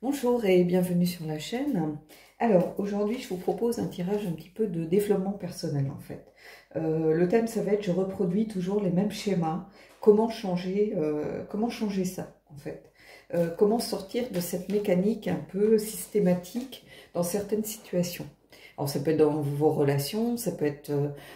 Bonjour et bienvenue sur la chaîne. Alors aujourd'hui je vous propose un tirage un petit peu de développement personnel en fait. Le thème ça va être je reproduis toujours les mêmes schémas. Comment changer ça en fait. Comment sortir de cette mécanique un peu systématique dans certaines situations. Alors ça peut être dans vos relations, ça peut être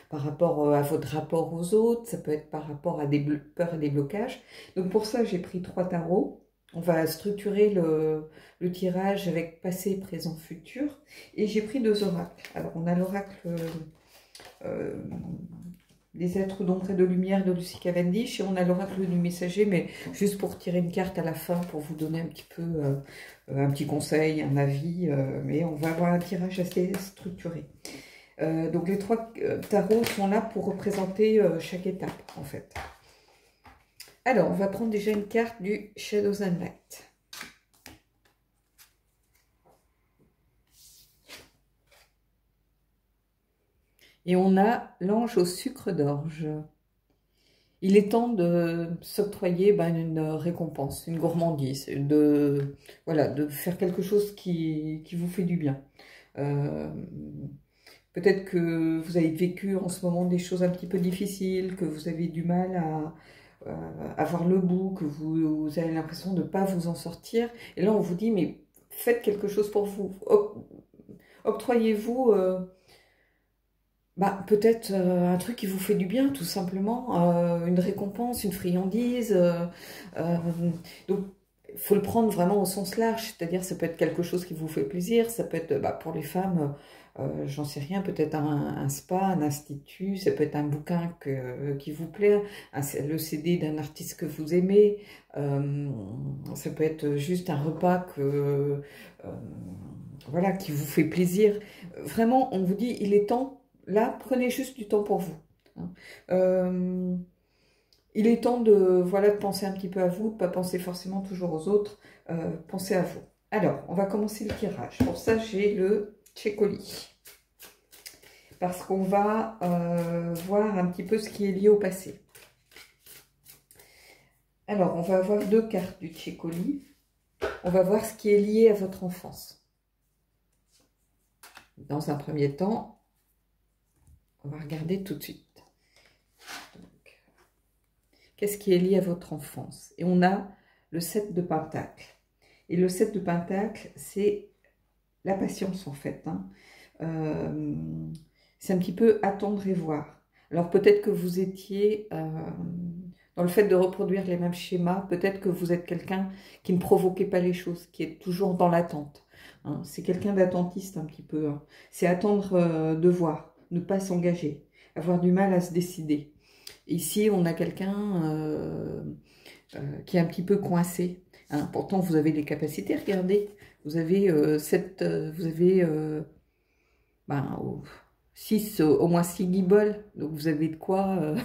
par rapport à votre rapport aux autres, ça peut être par rapport à des peurs et des blocages. Donc pour ça j'ai pris 3 tarots. On va structurer le tirage avec passé, présent, futur. Et j'ai pris 2 oracles. Alors, on a l'oracle euh, des êtres d'ombre et de lumière de Lucie Cavendish. Et on a l'oracle du messager, mais juste pour tirer une carte à la fin, pour vous donner un petit peu un petit conseil, un avis. Mais on va avoir un tirage assez structuré. Donc, les 3 tarots sont là pour représenter chaque étape, en fait. Alors, on va prendre déjà une carte du Shadows and Light. Et on a l'ange au sucre d'orge. Il est temps de s'octroyer une récompense, une gourmandise, voilà, de faire quelque chose qui vous fait du bien. Peut-être que vous avez vécu en ce moment des choses un petit peu difficiles, que vous avez du mal à avoir le bout, que vous avez l'impression de ne pas vous en sortir. Et là, on vous dit, mais faites quelque chose pour vous. Octroyez-vous peut-être un truc qui vous fait du bien, tout simplement. Une récompense, une friandise. Donc, il faut le prendre vraiment au sens large. C'est-à-dire, ça peut être quelque chose qui vous fait plaisir. Ça peut être, pour les femmes, j'en sais rien, peut-être un spa, un institut. Ça peut être un bouquin qui vous plaît, le CD d'un artiste que vous aimez. Ça peut être juste un repas voilà, qui vous fait plaisir. Vraiment, on vous dit, il est temps. Là, prenez juste du temps pour vous. Il est temps de penser un petit peu à vous, de ne pas penser forcément toujours aux autres. Pensez à vous. Alors, on va commencer le tirage. Pour ça, j'ai le Tchécoli. Parce qu'on va voir un petit peu ce qui est lié au passé. Alors, on va avoir 2 cartes du Tchécoli. On va voir ce qui est lié à votre enfance. Dans un premier temps, on va regarder tout de suite. Qu'est-ce qui est lié à votre enfance? Et on a le 7 de Pentacle. Et le 7 de Pentacle, c'est la patience en fait. C'est un petit peu attendre et voir. Alors peut-être que vous étiez dans le fait de reproduire les mêmes schémas. Peut-être que vous êtes quelqu'un qui ne provoquait pas les choses, qui est toujours dans l'attente. C'est quelqu'un d'attentiste un petit peu. C'est attendre de voir. Ne pas s'engager, avoir du mal à se décider. Ici, on a quelqu'un qui est un petit peu coincé. Pourtant, vous avez des capacités, regardez. Vous avez au moins 6 guiboles, donc vous avez de quoi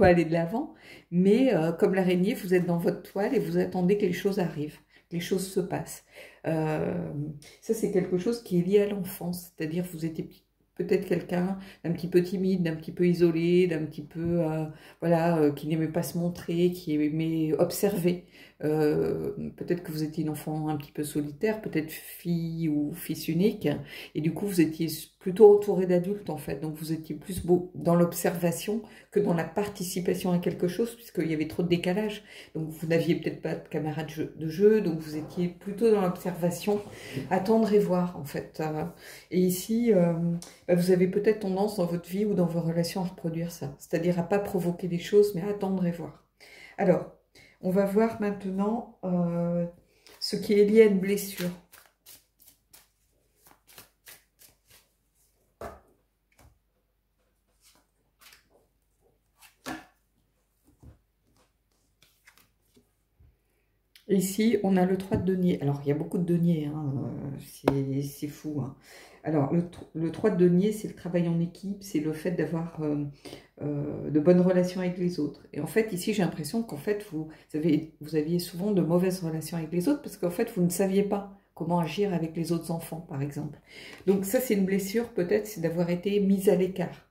aller de l'avant. Mais comme l'araignée, vous êtes dans votre toile et vous attendez que les choses arrivent, que les choses se passent. Ça, c'est quelque chose qui est lié à l'enfance, c'est-à-dire vous étiez peut-être quelqu'un d'un petit peu timide, d'un petit peu isolé, d'un petit peu, qui n'aimait pas se montrer, qui aimait observer. Peut-être que vous étiez une enfant un petit peu solitaire, peut-être fille ou fils unique, et du coup vous étiez plutôt entouré d'adultes en fait, donc vous étiez plus dans l'observation que dans la participation à quelque chose, puisqu'il y avait trop de décalage, donc vous n'aviez peut-être pas de camarades de jeu, donc vous étiez plutôt dans l'observation, attendre et voir en fait. Et ici, vous avez peut-être tendance dans votre vie ou dans vos relations à reproduire ça, c'est-à-dire à ne pas provoquer des choses, mais à attendre et voir. Alors, on va voir maintenant ce qui est lié à une blessure. Ici, on a le 3 de denier. Alors, il y a beaucoup de deniers, c'est fou. Alors, le 3 de denier, c'est le travail en équipe, c'est le fait d'avoir de bonnes relations avec les autres. Et en fait, ici, j'ai l'impression qu'en fait, vous aviez souvent de mauvaises relations avec les autres parce qu'en fait, vous ne saviez pas comment agir avec les autres enfants, par exemple. Donc ça, c'est une blessure, peut-être, c'est d'avoir été mise à l'écart.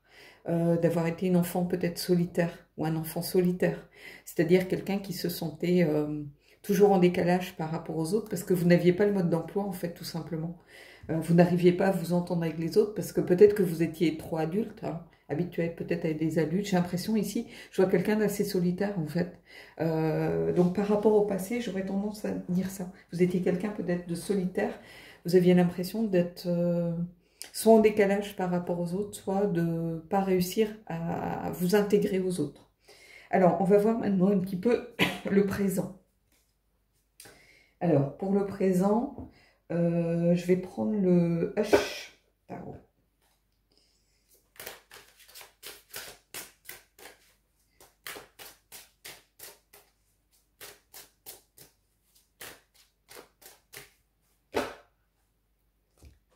D'avoir été une enfant peut-être solitaire ou un enfant solitaire. C'est-à-dire quelqu'un qui se sentait toujours en décalage par rapport aux autres, parce que vous n'aviez pas le mode d'emploi, en fait, tout simplement. Vous n'arriviez pas à vous entendre avec les autres, parce que peut-être que vous étiez trop adulte, hein, habitué peut-être à être des adultes. J'ai l'impression ici, je vois quelqu'un d'assez solitaire, en fait. Donc, par rapport au passé, j'aurais tendance à dire ça. Vous étiez quelqu'un peut-être de solitaire, vous aviez l'impression d'être soit en décalage par rapport aux autres, soit de ne pas réussir à vous intégrer aux autres. Alors, on va voir maintenant un petit peu le présent. Alors, pour le présent, je vais prendre le H tarot.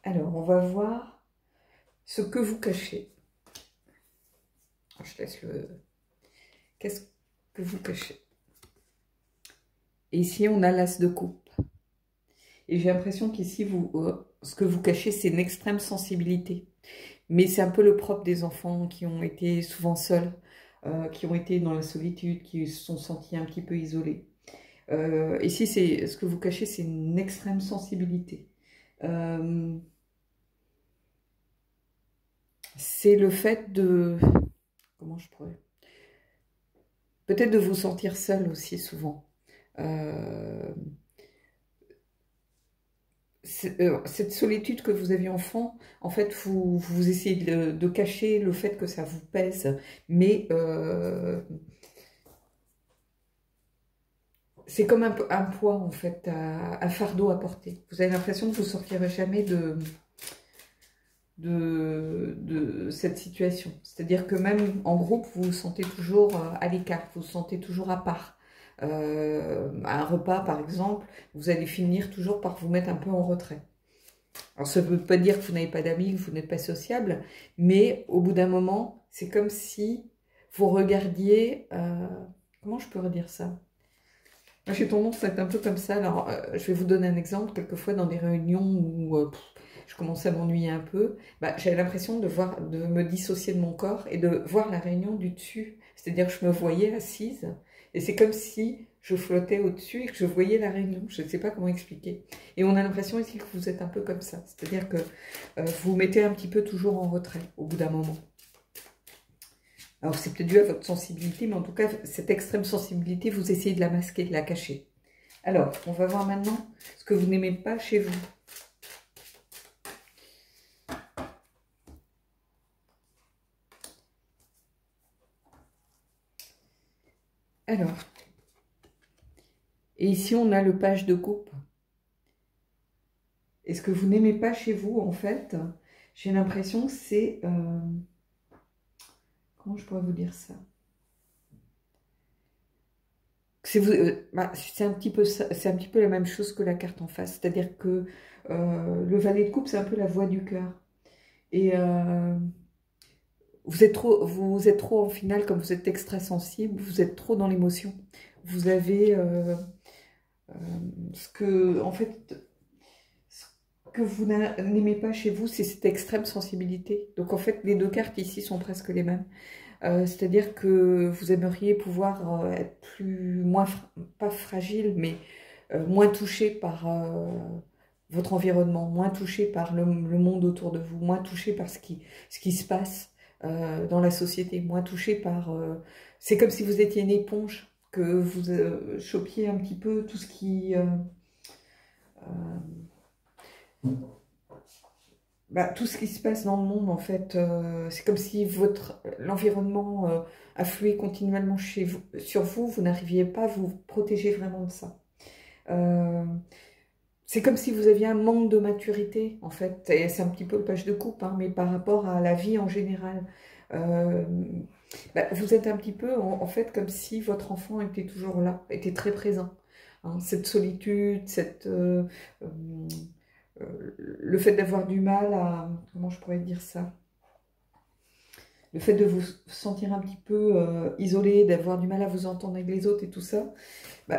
Alors, on va voir ce que vous cachez. Je laisse le... Qu'est-ce que vous cachez? Et ici, on a l'As de coupe. Et j'ai l'impression qu'ici, ce que vous cachez, c'est une extrême sensibilité. Mais c'est un peu le propre des enfants qui ont été souvent seuls, qui ont été dans la solitude, qui se sont sentis un petit peu isolés. Ici, ce que vous cachez, c'est une extrême sensibilité. C'est le fait de... Comment je pourrais... Peut-être de vous sentir seul aussi, souvent. Cette solitude que vous aviez enfant, en fait, vous essayez de cacher le fait que ça vous pèse, mais c'est comme un poids, en fait, un fardeau à porter. Vous avez l'impression que vous ne sortirez jamais de cette situation. C'est-à-dire que même en groupe, vous vous sentez toujours à l'écart, vous vous sentez toujours à part. À un repas, par exemple, vous allez finir toujours par vous mettre un peu en retrait. Alors, ça ne veut pas dire que vous n'avez pas d'amis, que vous n'êtes pas sociable, mais au bout d'un moment, c'est comme si vous regardiez... comment je peux redire ça? Moi, j'ai tendance à être un peu comme ça. Alors, je vais vous donner un exemple. Quelquefois, dans des réunions où je commençais à m'ennuyer un peu, j'avais l'impression de me dissocier de mon corps et de voir la réunion du dessus. C'est-à-dire que je me voyais assise et c'est comme si je flottais au-dessus et que je voyais la réunion. Je ne sais pas comment expliquer. Et on a l'impression ici que vous êtes un peu comme ça. C'est-à-dire que vous vous mettez un petit peu toujours en retrait au bout d'un moment. Alors, c'est peut-être dû à votre sensibilité, mais en tout cas, cette extrême sensibilité, vous essayez de la masquer, de la cacher. Alors, on va voir maintenant ce que vous n'aimez pas chez vous. Alors, et ici, on a le page de coupe. Et ce que vous n'aimez pas chez vous, en fait, j'ai l'impression que c'est... comment je pourrais vous dire ça? C'est un petit peu la même chose que la carte en face. C'est-à-dire que le valet de coupe, c'est un peu la voix du cœur. Et vous êtes trop en finale, comme vous êtes extra sensible, vous êtes trop dans l'émotion. Vous avez en fait, ce que vous n'aimez pas chez vous, c'est cette extrême sensibilité. Donc en fait, les deux cartes ici sont presque les mêmes. C'est-à-dire que vous aimeriez pouvoir être pas fragile, mais moins touché par votre environnement, moins touché par le monde autour de vous, moins touché par ce qui se passe dans la société, moins touché par... c'est comme si vous étiez une éponge, que vous chopiez un petit peu tout ce qui... tout ce qui se passe dans le monde, en fait, c'est comme si l'environnement affluait continuellement sur vous, vous n'arriviez pas à vous protéger vraiment de ça. C'est comme si vous aviez un manque de maturité, en fait, et c'est un petit peu le page de coupe, hein, mais par rapport à la vie en général. Vous êtes un petit peu, en fait, comme si votre enfant était toujours là, était très présent. Hein, cette solitude, le fait d'avoir du mal à... Comment je pourrais dire ça? Le fait de vous sentir un petit peu isolé, d'avoir du mal à vous entendre avec les autres et tout ça,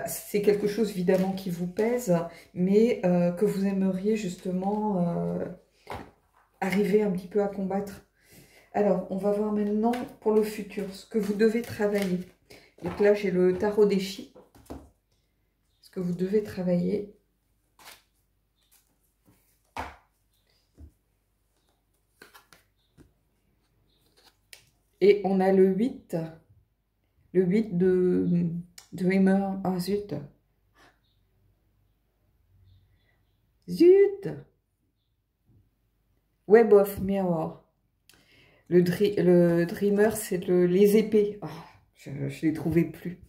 c'est quelque chose évidemment qui vous pèse, mais que vous aimeriez justement arriver un petit peu à combattre. Alors, on va voir maintenant pour le futur, ce que vous devez travailler. Donc là, j'ai le tarot des Chi. ce que vous devez travailler. Et on a le 8 de Dreamer. Ah, zut. Zut. Web of Mirror. Le Dreamer, c'est les épées. Oh, je ne les trouvais plus.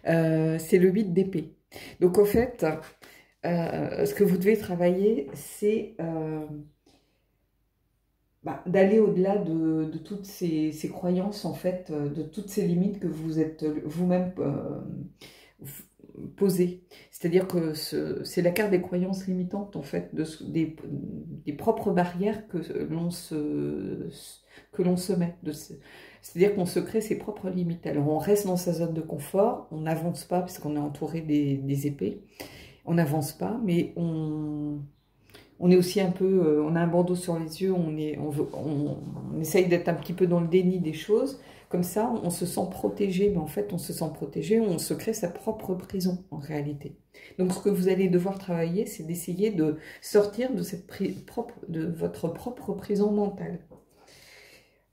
C'est le 8 d'épée. Donc, en fait, ce que vous devez travailler, c'est d'aller au-delà de toutes ces croyances, en fait, de toutes ces limites que vous êtes vous-même posées. C'est-à-dire que c'est la carte des croyances limitantes, en fait, des propres barrières que l'on se met. C'est-à-dire qu'on se crée ses propres limites. Alors, on reste dans sa zone de confort, on n'avance pas parce qu'on est entouré des épées. On n'avance pas, mais on est aussi un peu, on a un bandeau sur les yeux, on essaye d'être un petit peu dans le déni des choses. Comme ça, on se sent protégé, mais en fait, on se sent protégé, on se crée sa propre prison, en réalité. Donc, ce que vous allez devoir travailler, c'est d'essayer de sortir de votre propre prison mentale.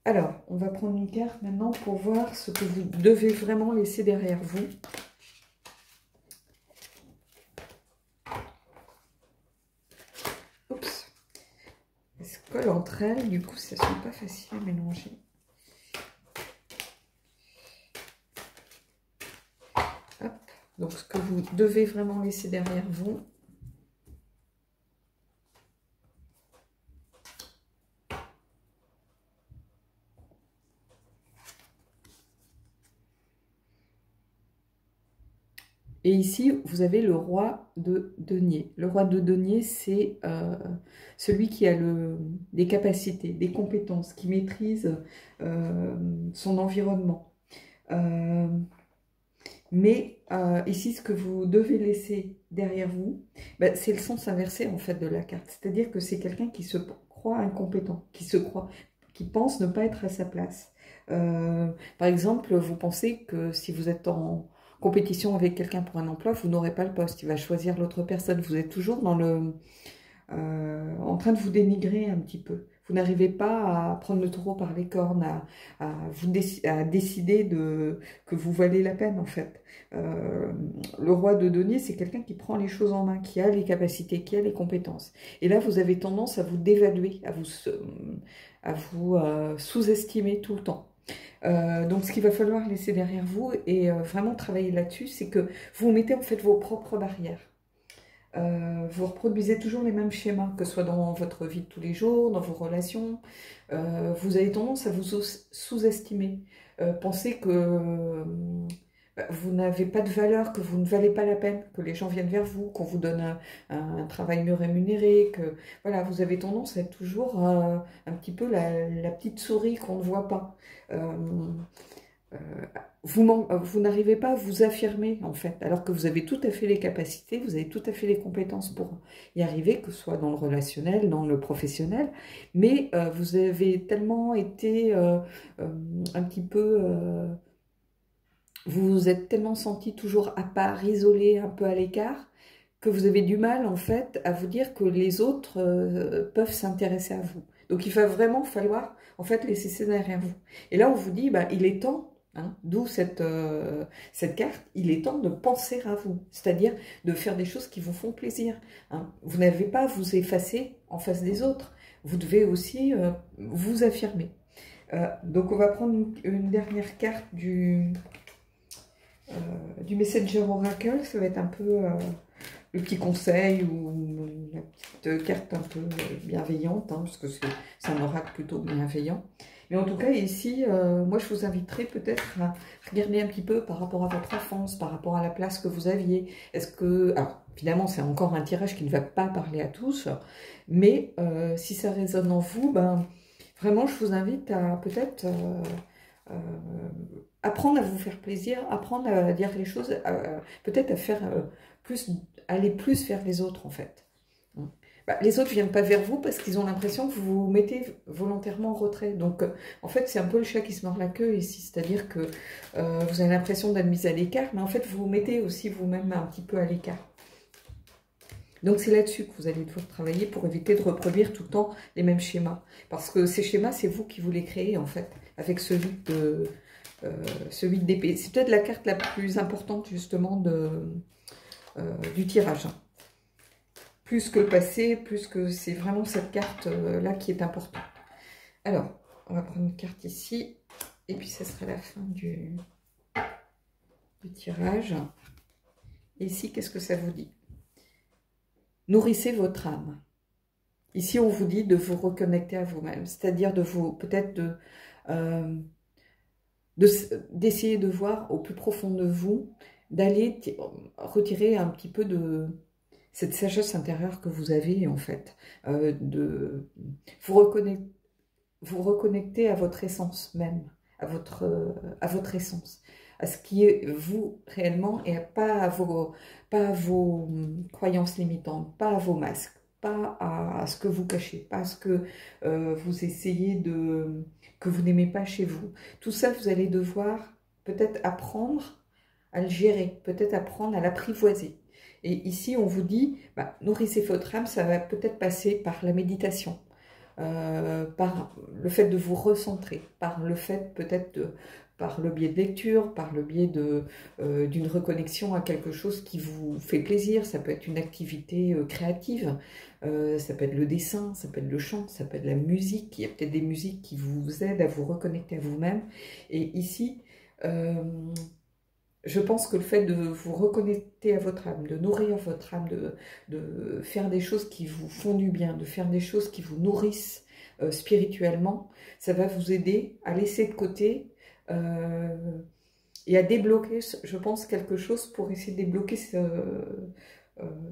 Alors, on va prendre une carte maintenant pour voir ce que vous devez vraiment laisser derrière vous. Oups. Elles se collent entre elles, du coup, ça ne sont pas faciles à mélanger. Hop. Donc, ce que vous devez vraiment laisser derrière vous. Et ici, vous avez le roi de denier. Le roi de denier, c'est celui qui a des capacités, des compétences, qui maîtrise son environnement. Ici, ce que vous devez laisser derrière vous, c'est le sens inversé en fait de la carte. C'est-à-dire que c'est quelqu'un qui se croit incompétent, qui pense ne pas être à sa place. Par exemple, vous pensez que si vous êtes en compétition avec quelqu'un pour un emploi, vous n'aurez pas le poste, il va choisir l'autre personne. Vous êtes toujours en train de vous dénigrer un petit peu. Vous n'arrivez pas à prendre le taureau par les cornes, à décider que vous valez la peine en fait. Le roi de denier, c'est quelqu'un qui prend les choses en main, qui a les capacités, qui a les compétences. Et là, vous avez tendance à vous dévaluer, à vous sous-estimer tout le temps. Donc ce qu'il va falloir laisser derrière vous et vraiment travailler là-dessus, c'est que vous mettez en fait vos propres barrières. Vous reproduisez toujours les mêmes schémas, que ce soit dans votre vie de tous les jours, dans vos relations. Vous avez tendance à vous sous-estimer. Pensez que vous n'avez pas de valeur, que vous ne valez pas la peine, que les gens viennent vers vous, qu'on vous donne un travail mieux rémunéré, que voilà, vous avez tendance à être toujours un petit peu la petite souris qu'on ne voit pas. Vous n'arrivez pas à vous affirmer en fait, alors que vous avez tout à fait les capacités, vous avez tout à fait les compétences pour y arriver, que ce soit dans le relationnel, dans le professionnel, mais vous avez tellement été un petit peu... vous vous êtes tellement senti toujours à part, isolé, un peu à l'écart, que vous avez du mal en fait à vous dire que les autres peuvent s'intéresser à vous. Donc il va vraiment falloir en fait laisser ça derrière vous. Et là on vous dit, il est temps, hein, d'où cette carte, il est temps de penser à vous, c'est-à-dire de faire des choses qui vous font plaisir. Hein. Vous n'avez pas à vous effacer en face des autres, vous devez aussi vous affirmer. Donc on va prendre une dernière carte du Messenger Oracle, ça va être un peu le petit conseil ou la petite carte un peu bienveillante, hein, parce que c'est un oracle plutôt bienveillant. Mais en tout cas, ici, moi, je vous inviterai peut-être à regarder un petit peu par rapport à votre enfance, par rapport à la place que vous aviez. Est-ce que... Alors, évidemment, c'est encore un tirage qui ne va pas parler à tous, mais si ça résonne en vous, vraiment, je vous invite à peut-être... apprendre à vous faire plaisir, apprendre à dire les choses, peut-être à faire aller plus vers les autres en fait. Les autres ne viennent pas vers vous parce qu'ils ont l'impression que vous vous mettez volontairement en retrait. Donc en fait c'est un peu le chat qui se mord la queue ici, c'est-à-dire que vous avez l'impression d'être mis à l'écart, mais en fait vous vous mettez aussi vous-même un petit peu à l'écart. Donc c'est là-dessus que vous allez devoir travailler pour éviter de reproduire tout le temps les mêmes schémas. Parce que ces schémas, c'est vous qui vous les créez en fait, avec ce vide d'épée. C'est peut-être la carte la plus importante justement du tirage. Plus que le passé, plus que c'est vraiment cette carte-là qui est importante. Alors, on va prendre une carte ici, et puis ça sera la fin du tirage. Et ici, qu'est-ce que ça vous dit? Nourrissez votre âme. Ici, on vous dit de vous reconnecter à vous-même, c'est-à-dire de vous, peut-être d'essayer de voir au plus profond de vous, d'aller retirer un petit peu de cette sagesse intérieure que vous avez, en fait, de vous reconnecter à votre essence même, à votre essence, à ce qui est vous réellement et pas à vos croyances limitantes, pas à vos masques, pas à ce que vous cachez, pas à ce que vous essayez que vous n'aimez pas chez vous. Tout ça, vous allez devoir peut-être apprendre à le gérer, peut-être apprendre à l'apprivoiser. Et ici, on vous dit, bah, nourrissez votre âme, ça va peut-être passer par la méditation, par le fait de vous recentrer, par le fait peut-être par le biais de lecture, par le biais d'une reconnexion à quelque chose qui vous fait plaisir. Ça peut être une activité créative, ça peut être le dessin, ça peut être le chant, ça peut être la musique. Il y a peut-être des musiques qui vous aident à vous reconnecter à vous-même. Et ici, je pense que le fait de vous reconnecter à votre âme, de nourrir votre âme, de faire des choses qui vous font du bien, de faire des choses qui vous nourrissent spirituellement, ça va vous aider à laisser de côté et à débloquer, je pense, quelque chose pour essayer de débloquer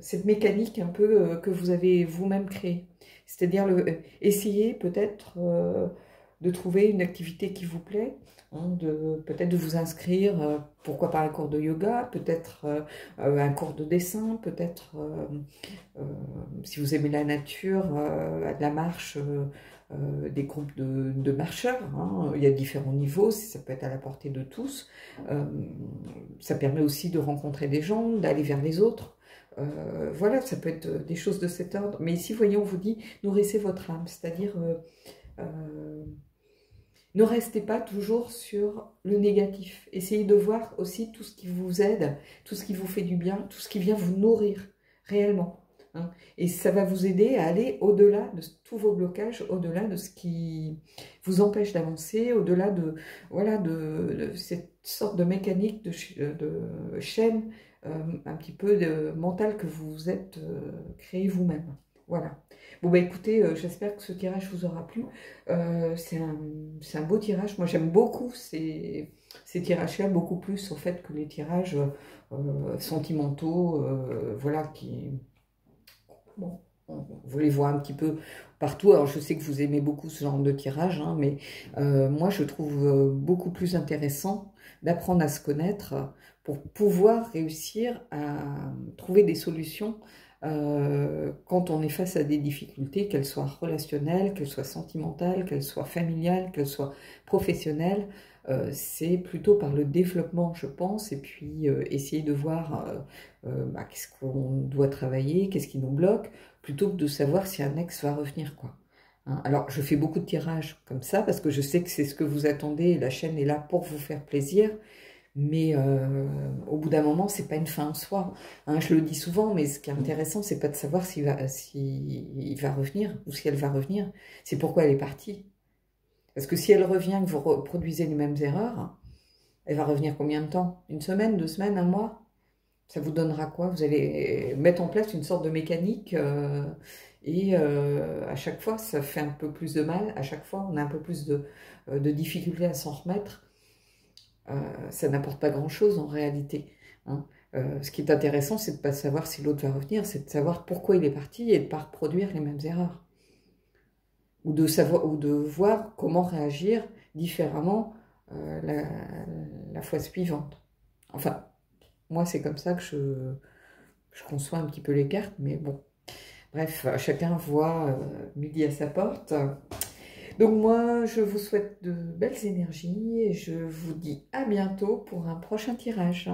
cette mécanique un peu que vous avez vous-même créée. C'est-à-dire essayer peut-être de trouver une activité qui vous plaît, hein, peut-être de vous inscrire, pourquoi pas un cours de yoga, peut-être un cours de dessin, peut-être si vous aimez la nature, de la marche, des groupes de marcheurs, hein. Il y a différents niveaux, ça peut être à la portée de tous. Ça permet aussi de rencontrer des gens, d'aller vers les autres. Voilà, ça peut être des choses de cet ordre. Mais ici, voyez, on vous dit, nourrissez votre âme, c'est-à-dire ne restez pas toujours sur le négatif. Essayez de voir aussi tout ce qui vous aide, tout ce qui vous fait du bien, tout ce qui vient vous nourrir réellement. Hein. Et ça va vous aider à aller au-delà de tous vos blocages, au-delà de ce qui vous empêche d'avancer, au-delà voilà, de cette sorte de mécanique de chaîne un petit peu mentale que vous êtes créé vous-même. Voilà. Bon, bah écoutez, j'espère que ce tirage vous aura plu. C'est un beau tirage. Moi, j'aime beaucoup ces tirages-là, beaucoup plus, en fait, que les tirages sentimentaux, voilà, qui... Bon, vous les voit un petit peu partout. Alors, je sais que vous aimez beaucoup ce genre de tirage, hein, mais moi, je trouve beaucoup plus intéressant d'apprendre à se connaître pour pouvoir réussir à trouver des solutions quand on est face à des difficultés, qu'elles soient relationnelles, qu'elles soient sentimentales, qu'elles soient familiales, qu'elles soient professionnelles. C'est plutôt par le développement, je pense, et puis essayer de voir qu'est-ce qu'on doit travailler, qu'est-ce qui nous bloque, plutôt que de savoir si un ex va revenir, quoi. Hein, alors, je fais beaucoup de tirages comme ça, parce que je sais que c'est ce que vous attendez, et la chaîne est là pour vous faire plaisir, mais au bout d'un moment, c'est pas une fin en soi. Hein, je le dis souvent, mais ce qui est intéressant, c'est pas de savoir s'il va revenir, ou si elle va revenir, c'est pourquoi elle est partie. Parce que si elle revient, que vous reproduisez les mêmes erreurs, elle va revenir combien de temps? Une semaine, 2 semaines, un mois? Ça vous donnera quoi? Vous allez mettre en place une sorte de mécanique et à chaque fois, ça fait un peu plus de mal. À chaque fois, on a un peu plus de difficultés à s'en remettre. Ça n'apporte pas grand-chose en réalité. Hein. Ce qui est intéressant, c'est de ne pas savoir si l'autre va revenir, c'est de savoir pourquoi il est parti et de ne pas reproduire les mêmes erreurs. Ou de voir comment réagir différemment la fois suivante. Enfin, moi, c'est comme ça que je conçois un petit peu les cartes, mais bon. Bref, chacun voit midi à sa porte. Donc moi, je vous souhaite de belles énergies et je vous dis à bientôt pour un prochain tirage.